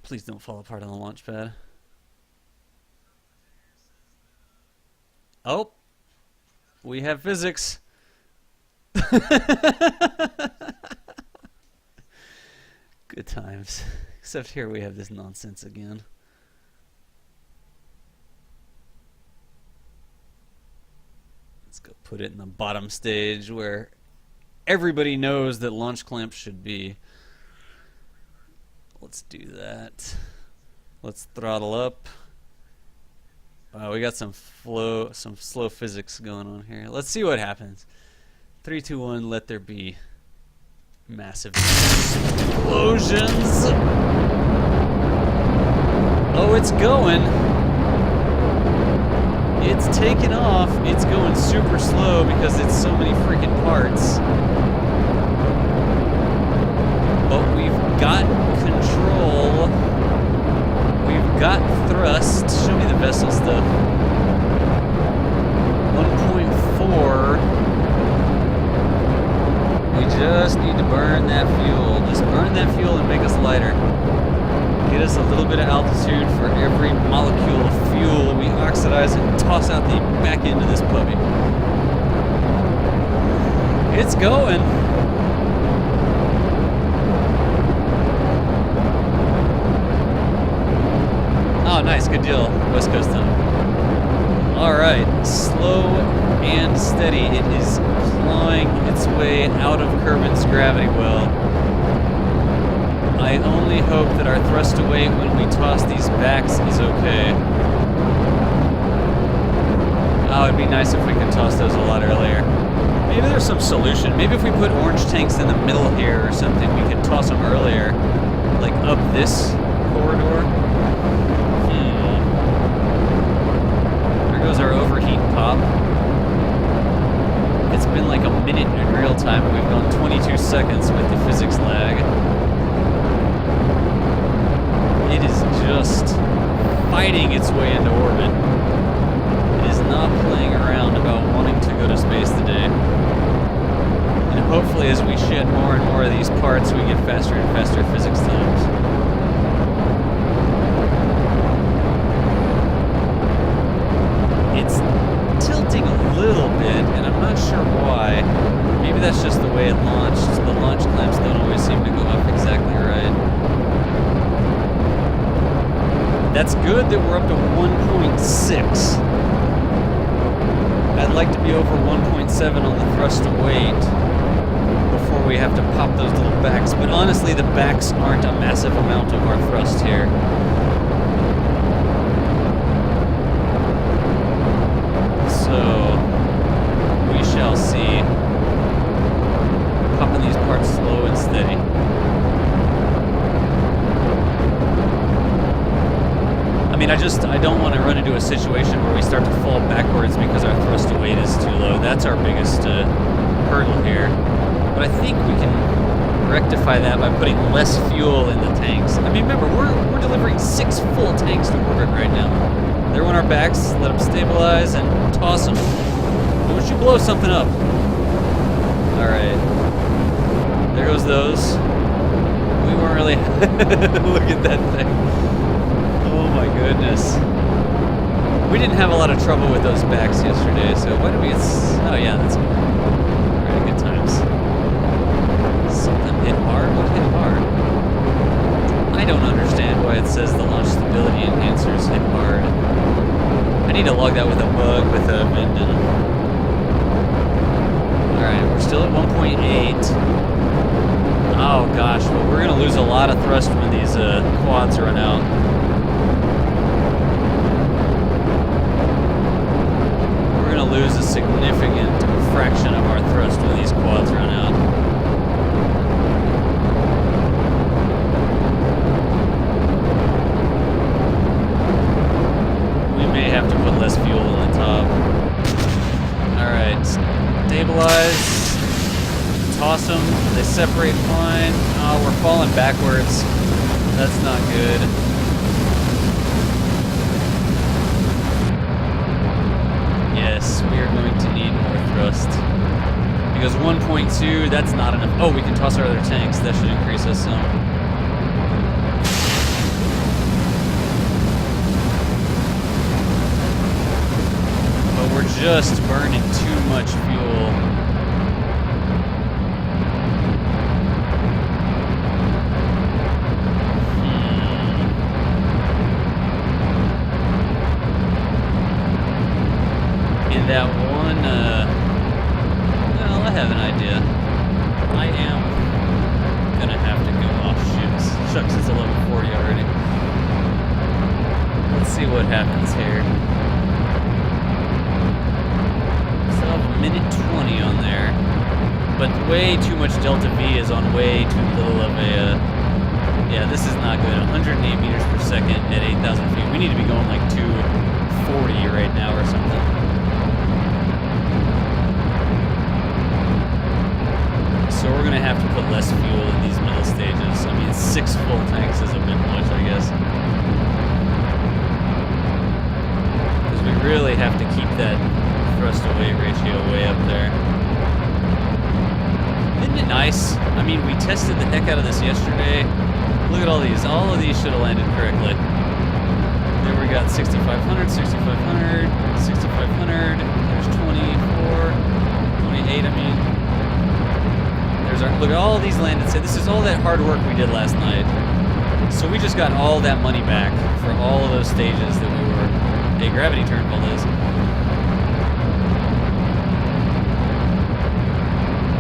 Please don't fall apart on the launch pad. Oh, we have physics. Good times. Except here we have this nonsense again. Let's go put it in the bottom stage where everybody knows that launch clamps should be. Let's do that. Let's throttle up. We got some slow physics going on here. Let's see what happens. 3, 2, 1, let there be massive explosions. Oh, it's going. It's taking off. It's going super slow because it's so many freaking parts. But we've got control. We've got thrust. Show me the vessel stuff. 1.4. We just need to burn that fuel. Just burn that fuel and make us lighter. Get us a little bit of altitude for every molecule of fuel we oxidize and toss out the back end of this puppy. It's going. Oh, nice. Good deal. West Coast time. Alright. Slow and steady. It is clawing its way out of Kerbin's gravity well. I only hope that our thrust away when we toss these backs is okay. Oh, it'd be nice if we could toss those a lot earlier. Maybe there's some solution. Maybe if we put orange tanks in the middle here or something, we could toss them earlier. Like up this corridor. There goes our overheat pop. It's been like a minute in real time, and we've gone 22 seconds with the physics lag. It is just fighting its way into orbit. It is not playing around about wanting to go to space today. And hopefully as we shed more and more of these parts, we get faster and faster physics times. It's tilting a little bit, and I'm not sure why. Maybe that's just the way it launched. The launch clamps don't always seem to go up exactly right. That's good that we're up to 1.6. I'd like to be over 1.7 on the thrust to weight before we have to pop those little backs. But honestly, the backs aren't a massive amount of our thrust here. So we shall see. Popping these parts slow and steady. I mean, I don't want to run into a situation where we start to fall backwards because our thrust to weight is too low. That's our biggest hurdle here. But I think we can rectify that by putting less fuel in the tanks. I mean, remember, we're delivering 6 full tanks to orbit right now. They're on our backs, let them stabilize, and toss them. Don't you blow something up. Alright. There goes those. We weren't really... Look at that thing. Oh my goodness. We didn't have a lot of trouble with those backs yesterday, so why do we get... Oh yeah, that's good. Very good times. Something hit hard? What hit hard? I don't understand why it says the launch stability enhancers hit hard. I need to log that with a bug with a Minden. Alright, we're still at 1.8. Oh gosh, well, we're going to lose a lot of thrust when these quads run out. We're going to lose a significant fraction of our thrust when these quads run out. We may have to put less fuel in the top. Alright, stabilize. Toss them. They separate fine. Oh, we're falling backwards. That's not good. Yes, we are going to need more thrust. Because 1.2, that's not enough. Oh, we can toss our other tanks. That should increase us some. just burning too much fuel. In that one, well, I have an idea. I am gonna have to go. Oh, shoot. Shucks, it's 11:40 already. Let's see what happens here. Still have a minute 20 on there. But way too much delta V is on way too little of a, yeah, this is not good. 108 meters per second at 8,000 feet. We need to be going like 240 right now or something. So we're going to have to put less fuel in these middle stages. I mean, 6 full tanks is a bit much, I guess. Because we really have to keep that thrust-to-weight ratio way up there. Isn't it nice? I mean, we tested the heck out of this yesterday. Look at all these. All of these should have landed correctly. There we got 6,500, 6,500, 6,500. There's 24, 28, I mean. Look at all these landed. This is all that hard work we did last night. So we just got all that money back for all of those stages that we were. Hey, gravity turn pull is.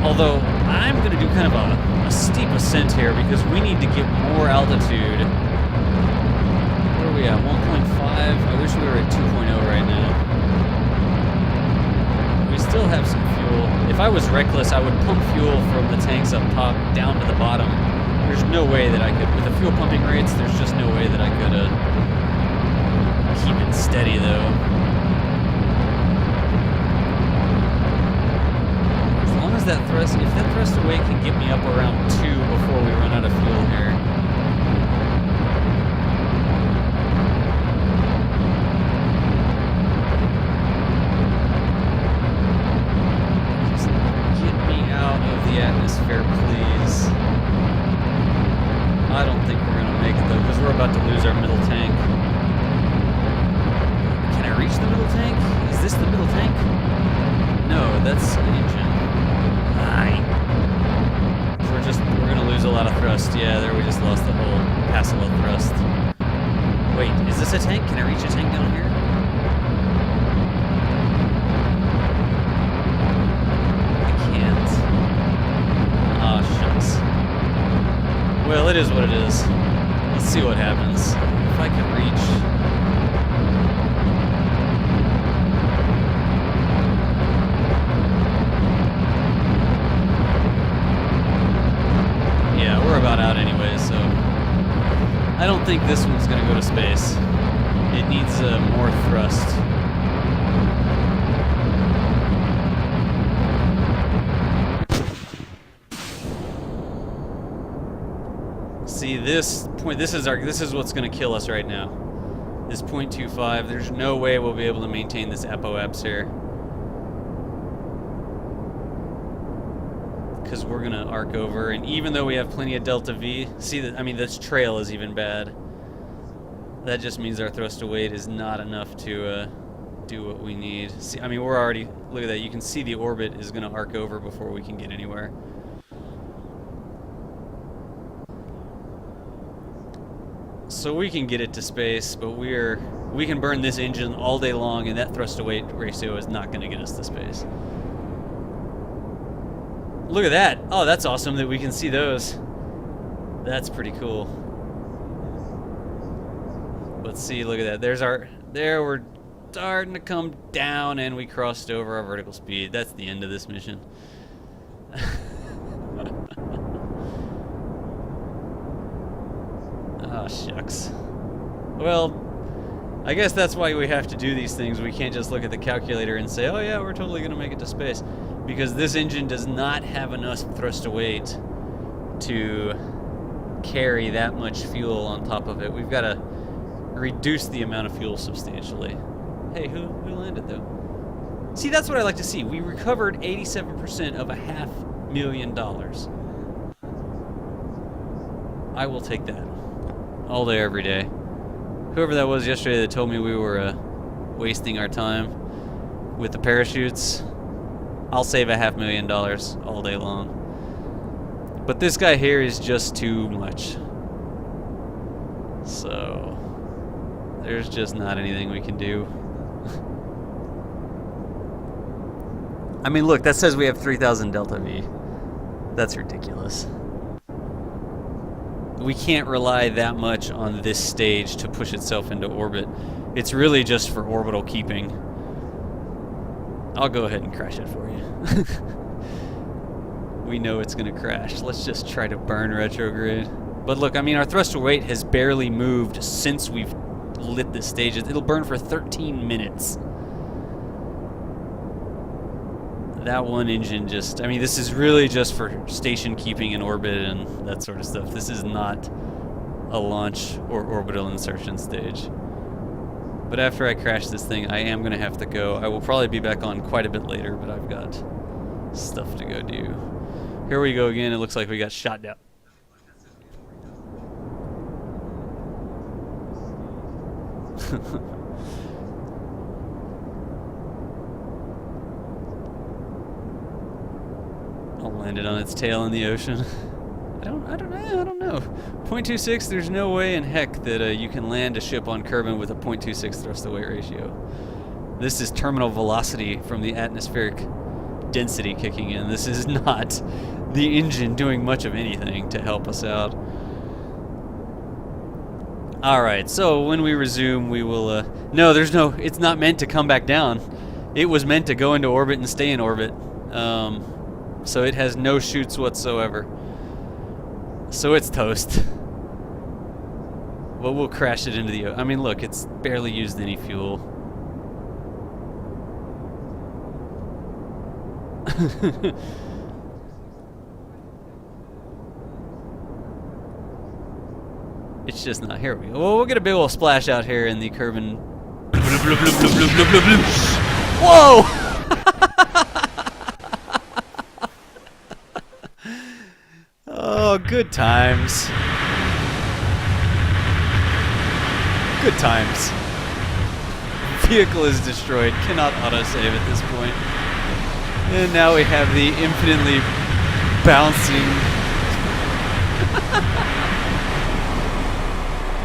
Although I'm going to do kind of a steep ascent here because we need to get more altitude. Where are we at? 1.5. I wish we were at 2.0 right now. We still have some fuel. If I was reckless, I would pump fuel from the tanks up top down to the bottom. There's no way that I could, with the fuel pumping rates, there's just no way that I could keep it steady though. As long as that thrust, if that thrust away can get me up around 2 before we run out of fuel here. Atmosphere, please. I don't think we're gonna make it though, because we're about to lose our middle tank. Can I reach the middle tank? Is this the middle tank? No, that's an engine. We're gonna lose a lot of thrust. Yeah, there we just lost the whole passel of thrust. Wait, is this a tank? Can I reach a tank down here? Well, it is what it is. Let's see what happens. If I can reach. Yeah, we're about out anyway, so I don't think this one's going to go to space. It needs more thrust. See, this point, this is what's going to kill us right now. This 0.25, there's no way we'll be able to maintain this apoapse here. Because we're going to arc over, and even though we have plenty of delta V, see that, I mean, this trail is even bad. That just means our thrust to weight is not enough to do what we need. See, I mean, we're already, look at that, you can see the orbit is going to arc over before we can get anywhere. So we can get it to space, but we can burn this engine all day long, and that thrust to weight ratio is not going to get us to space. Look at that! Oh, that's awesome that we can see those. That's pretty cool. Let's see, look at that. There we're starting to come down, and we crossed over our vertical speed. That's the end of this mission. Oh, shucks. Well, I guess that's why we have to do these things. We can't just look at the calculator and say, oh yeah, we're totally going to make it to space. Because this engine does not have enough thrust to weight to carry that much fuel on top of it. We've got to reduce the amount of fuel substantially. Hey, who landed though? See, that's what I like to see. We recovered 87% of $500,000. I will take that. All day, every day. Whoever that was yesterday that told me we were wasting our time, with the parachutes, I'll save $500,000 all day long. But this guy here is just too much. So there's just not anything we can do. I mean, look, that says we have 3,000 delta V. That's ridiculous. We can't rely that much on this stage to push itself into orbit. It's really just for orbital keeping. I'll go ahead and crash it for you. We know it's going to crash. Let's just try to burn retrograde. But look, I mean, our thrust to weight has barely moved since we've lit this stage. It'll burn for 13 minutes. That one engine just, I mean, this is really just for station keeping in orbit and that sort of stuff. This is not a launch or orbital insertion stage. But after I crash this thing, I am going to have to go. I will probably be back on quite a bit later, but I've got stuff to go do. Here we go again. It looks like we got shot down. I'll land it on its tail in the ocean. I don't know. 0.26, there's no way in heck that you can land a ship on Kerbin with a 0.26 thrust to weight ratio. This is terminal velocity from the atmospheric density kicking in. This is not the engine doing much of anything to help us out. Alright, so when we resume, we will, no, it's not meant to come back down. It was meant to go into orbit and stay in orbit. So it has no chutes whatsoever. So it's toast. Well, we'll crash it into the... I mean, look, it's barely used any fuel. It's just not. Here we go. Well, we'll get a big old splash out here in the Kerbin. Whoa! Oh, good times. Good times. Vehicle is destroyed. Cannot autosave at this point. And now we have the infinitely bouncing.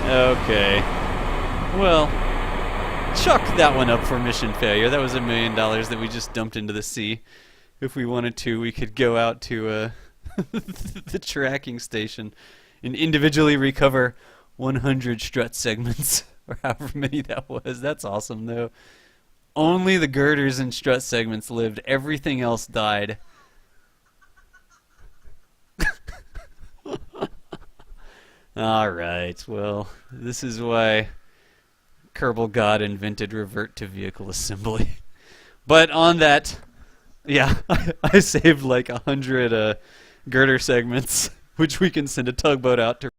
Okay. Well, chuck that one up for mission failure. That was $1 million that we just dumped into the sea. If we wanted to, we could go out to the tracking station and individually recover 100 strut segments, or however many that was. That's awesome, though. Only the girders and strut segments lived. Everything else died. Alright, well, this is why Kerbal God invented revert to vehicle assembly. But on that, yeah, I saved like 100 girder segments, which we can send a tugboat out to